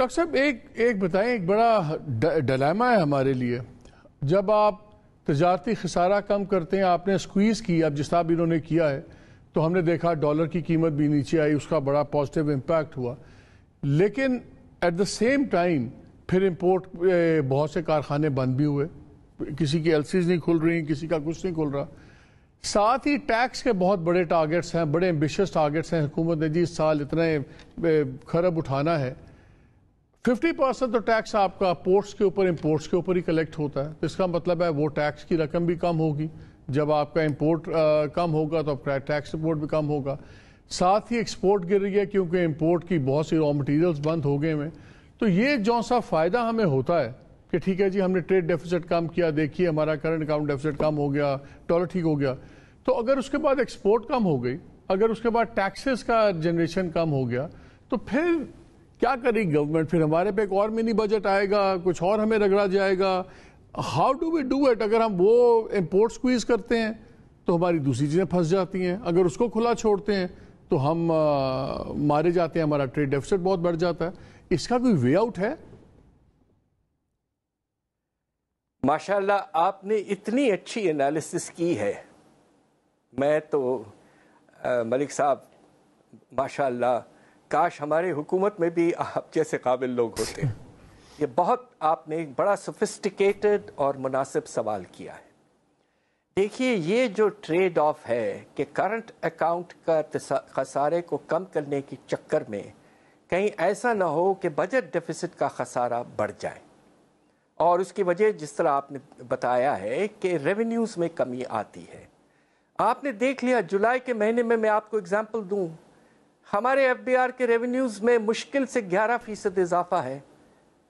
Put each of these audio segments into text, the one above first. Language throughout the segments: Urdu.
ڈاکٹر صاحب ایک بتائیں، ایک بڑا ڈیلیما ہے ہمارے لیے. جب آپ تجارتی خسارہ کم کرتے ہیں، آپ نے سکویز کی، اب جس طرح انہوں نے کیا ہے، تو ہم نے دیکھا ڈالر کی قیمت بھی نیچے آئی، اس کا بڑا پازیٹیو امپیکٹ ہوا. لیکن ایٹ دا سیم ٹائم پھر امپورٹ بہت سے کارخانے بند بھی ہوئے، کسی کی ایل سیز نہیں کھل رہی، کسی کا کچھ نہیں کھل رہا. ساتھ ہی ٹیکس کے بہت بڑے ٹارگٹس ہیں، بڑے ایمبیشس ٹارگٹس ہیں حکومت نے، جی اس سال اتنے کھرب اٹھانا ہے. 50% تو ٹیکس آپ کا پورٹس کے اوپر، امپورٹس کے اوپر ہی کلیکٹ ہوتا ہے. اس کا مطلب ہے وہ ٹیکس کی رقم بھی کم ہوگی. جب آپ کا امپورٹ کم ہوگا تو آپ کا ٹیکس امپورٹ بھی کم ہوگا. ساتھ ہی ایکسپورٹ گر رہی ہے کیونکہ امپورٹ کی بہت سی را مٹیریلز بند ہو گئے ہیں. تو یہ جو سا فائدہ ہمیں ہوتا ہے کہ ٹھیک ہے جی ہم نے ٹریڈ ڈیفیسٹ کم کیا، دیکھیے ہمارا کرنٹ اکاؤنٹ ڈیفیسٹ کم ہو گیا، ڈالر ٹھیک ہو گیا. تو اگر اس کے بعد ایکسپورٹ کم ہو گئی، اگر اس کے بعد ٹیکسز کا جنریشن کم ہو گیا، تو پھر کیا کرے گی گورنمنٹ؟ پھر ہمارے پہ ایک اور منی بجٹ آئے گا، کچھ اور ہمیں رگڑا جائے گا. How do we do it? اگر ہم وہ امپورٹ سکویز کرتے ہیں تو ہماری دوسری چیزیں پھنس جاتی ہیں، اگر اس کو کھلا چھوڑتے ہیں تو ہم مارے جاتے ہیں، ہمارا ٹریڈ ڈیفیسٹ بہت بڑھ جاتا ہے. اس کا کوئی وے آؤٹ ہے؟ ماشاءاللہ آپ نے اتنی اچھی انالیسس کی ہے. میں تو ملک صاحب ماشاءاللہ کاش ہمارے حکومت میں بھی آپ جیسے قابل لوگ ہوتے. یہ بہت آپ نے ایک بڑا سوفسٹیکیٹڈ اور مناسب سوال کیا ہے. دیکھیے یہ جو ٹریڈ آف ہے کہ کرنٹ اکاؤنٹ کا خسارے کو کم کرنے کے چکر میں کہیں ایسا نہ ہو کہ بجٹ ڈیفیسٹ کا خسارہ بڑھ جائے، اور اس کی وجہ جس طرح آپ نے بتایا ہے کہ ریونیوز میں کمی آتی ہے. آپ نے دیکھ لیا جولائی کے مہینے میں آپ کو اگزامپل دوں، ہمارے ایف بی آر کے ریونیوز میں مشکل سے 11% اضافہ ہے،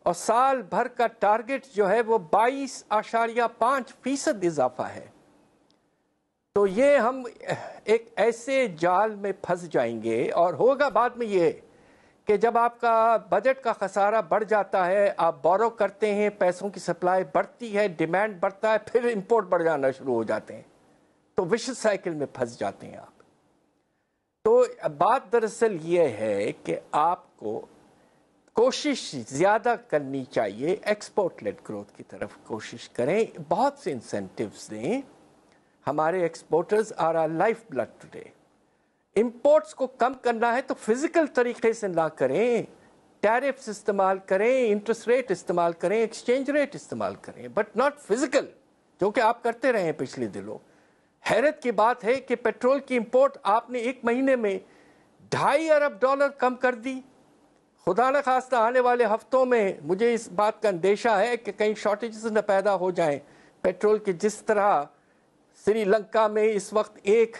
اور سال بھر کا ٹارگٹ جو ہے وہ 22.5% اضافہ ہے. تو یہ ہم ایک ایسے جال میں پھنس جائیں گے، اور ہوگا بعد میں یہ کہ جب آپ کا بجٹ کا خسارہ بڑھ جاتا ہے، آپ بورو کرتے ہیں، پیسوں کی سپلائی بڑھتی ہے، ڈیمانڈ بڑھتا ہے، پھر امپورٹ بڑھ جانا شروع ہو جاتے ہیں، تو وشس سائیکل میں پھنس جاتے ہیں آپ. تو بات دراصل یہ ہے کہ آپ کو کوشش زیادہ کرنی چاہیے، ایکسپورٹ لیڈ گروتھ کی طرف کوشش کریں، بہت سے انسینٹیوز دیں. ہمارے exporters are our life blood today. Imports کو کم کرنا ہے تو فزیکل طریقے سے نہ کریں، ٹیرفز استعمال کریں، انٹرسٹ ریٹ استعمال کریں، ایکسچینج ریٹ استعمال کریں، بٹ ناٹ فزیکل، جو کہ آپ کرتے رہے ہیں پچھلے دنوں. حیرت کی بات ہے کہ پیٹرول کی امپورٹ آپ نے ایک مہینے میں $2.5 ارب کم کر دی. خدا نہ خواستہ آنے والے ہفتوں میں مجھے اس بات کا اندیشہ ہے کہ کہیں شارٹیجز نہ پیدا ہو جائیں پیٹرول کے. جس طرح سری لنکا میں اس وقت 1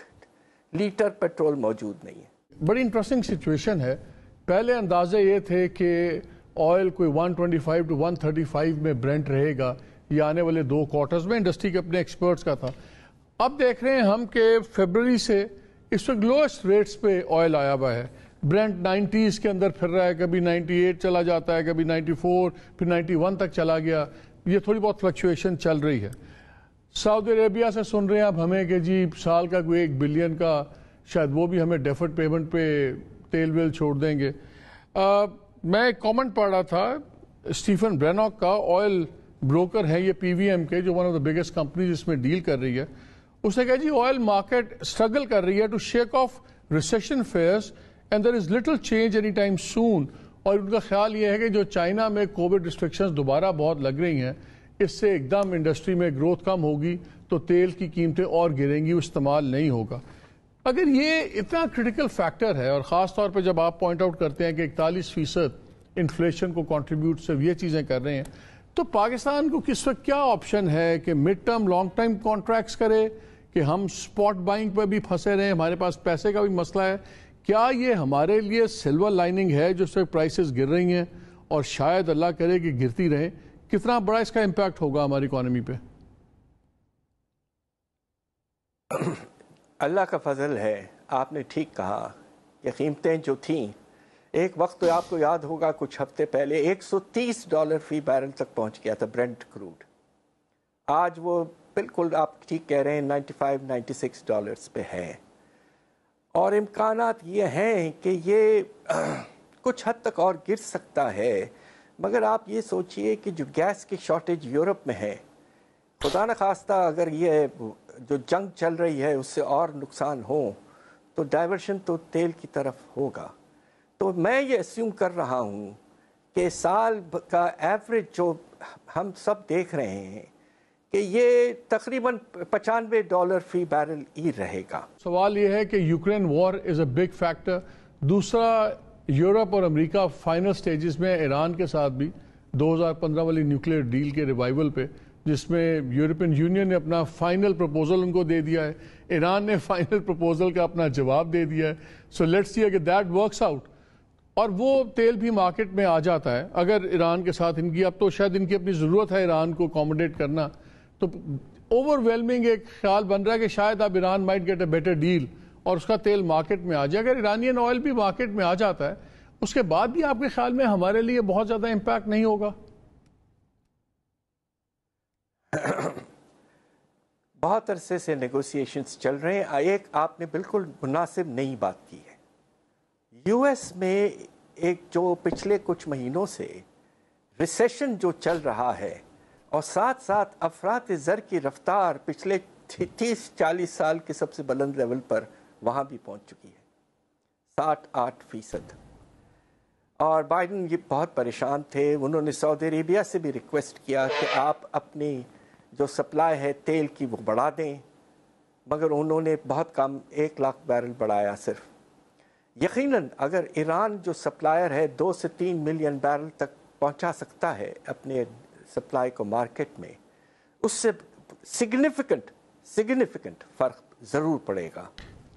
لیٹر پیٹرول موجود نہیں ہے. بڑی انٹرسٹنگ سچویشن ہے. پہلے اندازے یہ تھے کہ آئل کوئی 125 to 135 میں برینٹ رہے گا یہ آنے والے 2 کوارٹرز میں، انڈسٹری کے اپنے ایکسپرٹس کا تھا. اب دیکھ رہے ہیں ہم کہ فیبروری سے اس وقت لوئسٹ ریٹس پہ آئل آیا ہوا ہے. برینٹ 90s کے اندر پھر رہا ہے، کبھی 98 چلا جاتا ہے، کبھی 94، پھر 91 تک چلا گیا. یہ تھوڑی بہت فلکچویشن چل رہی ہے. سعودی عربیہ سے سن رہے ہیں اب ہمیں کہ جی سال کا کوئی 1 بلین کا شاید وہ بھی ہمیں ڈیفرڈ پیمنٹ پہ تیل ویل چھوڑ دیں گے. میں ایک کامنٹ پڑھ رہا تھا اسٹیفن بریناک کا، آئل بروکر ہے یہ پی وی ایم کے، جو one of the biggest companies اس میں ڈیل کر رہی ہے. اس نے کہا جی آئل مارکیٹ اسٹرگل کر رہی ہے to shake off recession fears and there is little change any time soon. اور ان کا خیال یہ ہے کہ جو چائنا میں کووڈ ریسٹرکشنز دوبارہ بہت لگ رہی ہیں، اس سے ایک دم انڈسٹری میں گروتھ کم ہوگی تو تیل کی قیمتیں اور گریں گی، وہ استعمال نہیں ہوگا. اگر یہ اتنا کریٹیکل فیکٹر ہے، اور خاص طور پہ جب آپ پوائنٹ آؤٹ کرتے ہیں کہ 41% انفلیشن کو کنٹریبیوٹ صرف یہ چیزیں کر رہے ہیں، تو پاکستان کو کس وقت کیا آپشن ہے کہ mid term long time contracts کرے کہ ہم سپاٹ بائنگ پہ بھی پھنسے رہیں؟ ہمارے پاس پیسے کا بھی مسئلہ ہے. کیا یہ ہمارے لیے سلور لائننگ ہے جو صرف پرائسز گر رہی ہیں اور شاید اللہ کرے کہ گرتی رہیں؟ کتنا بڑا اس کا امپیکٹ ہوگا ہماری اکانومی پہ؟ اللہ کا فضل ہے، آپ نے ٹھیک کہا کہ قیمتیں جو تھیں ایک وقت تو آپ کو یاد ہوگا کچھ ہفتے پہلے $130 فی بیرل تک پہنچ گیا تھا برینٹ کروڈ. آج وہ بالکل آپ ٹھیک کہہ رہے ہیں $95-96 پہ ہے، اور امکانات یہ ہیں کہ یہ کچھ حد تک اور گر سکتا ہے. مگر آپ یہ سوچئے کہ جو گیس کی شارٹیج یورپ میں ہے، خدا نخواستہ اگر یہ جو جنگ چل رہی ہے اس سے اور نقصان ہو تو ڈائیورشن تو تیل کی طرف ہوگا. تو میں یہ اسیوم کر رہا ہوں کہ سال کا ایوریج جو ہم سب دیکھ رہے ہیں کہ یہ تقریباً $95 فی بیرل ہی رہے گا. سوال یہ ہے کہ Ukraine war is a big factor. دوسرا، یورپ اور امریکہ فائنل سٹیجز میں ایران کے ساتھ بھی 2015 والی نیوکلیئر ڈیل کے ریوائیول پہ، جس میں یورپین یونین نے اپنا فائنل پروپوزل ان کو دے دیا ہے، ایران نے فائنل پروپوزل کا اپنا جواب دے دیا ہے. سو لیٹس سی کہ دیٹ ورکس آؤٹ، اور وہ تیل بھی مارکیٹ میں آ جاتا ہے اگر ایران کے ساتھ ان کی، اب تو شاید ان کی اپنی ضرورت ہے ایران کو اکوموڈیٹ کرنا، تو اوور ویلمنگ ایک خیال بن رہا ہے کہ شاید اب Iran might get a better deal اور اس کا تیل مارکیٹ میں آ جائے. اگر ایرانین آئل بھی مارکیٹ میں آ جاتا ہے اس کے بعد بھی آپ کے خیال میں ہمارے لیے بہت زیادہ امپیکٹ نہیں ہوگا؟ بہت عرصے سے نیگوسیشنز چل رہے ہیں. ایک آپ نے بالکل مناسب نئی بات کی ہے. یو ایس میں ایک جو پچھلے کچھ مہینوں سے ریسیشن جو چل رہا ہے اور ساتھ ساتھ افراط زر کی رفتار پچھلے 30-40 سال کے سب سے بلند لیول پر وہاں بھی پہنچ چکی ہے، 68%. اور بائیڈن یہ بہت پریشان تھے. انہوں نے سعودی عربیہ سے بھی ریکویسٹ کیا کہ آپ اپنی جو سپلائی ہے تیل کی وہ بڑھا دیں، مگر انہوں نے بہت کم 1 لاکھ بیرل بڑھایا صرف. یقیناً اگر ایران جو سپلائر ہے 2 سے 3 ملین بیرل تک پہنچا سکتا ہے اپنے سپلائی کو مارکیٹ میں، اس سے سگنیفیکنٹ فرق ضرور پڑے گا.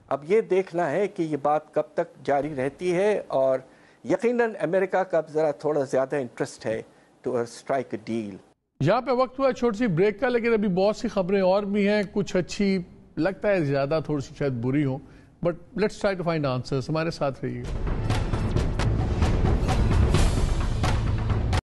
اب یہ دیکھنا ہے کہ یہ بات کب تک جاری رہتی ہے، اور یقیناً امریکہ کا ذرا تھوڑا زیادہ انٹرسٹ ہے ٹو اسٹرائک اے ڈیل. یہاں پہ وقت ہوا چھوٹی سی بریک کا، لیکن ابھی بہت سی خبریں اور بھی ہیں، کچھ اچھی لگتا ہے، زیادہ تھوڑی سی شاید بری ہوں، but let's try to find answers. ہمارے ساتھ رہیے.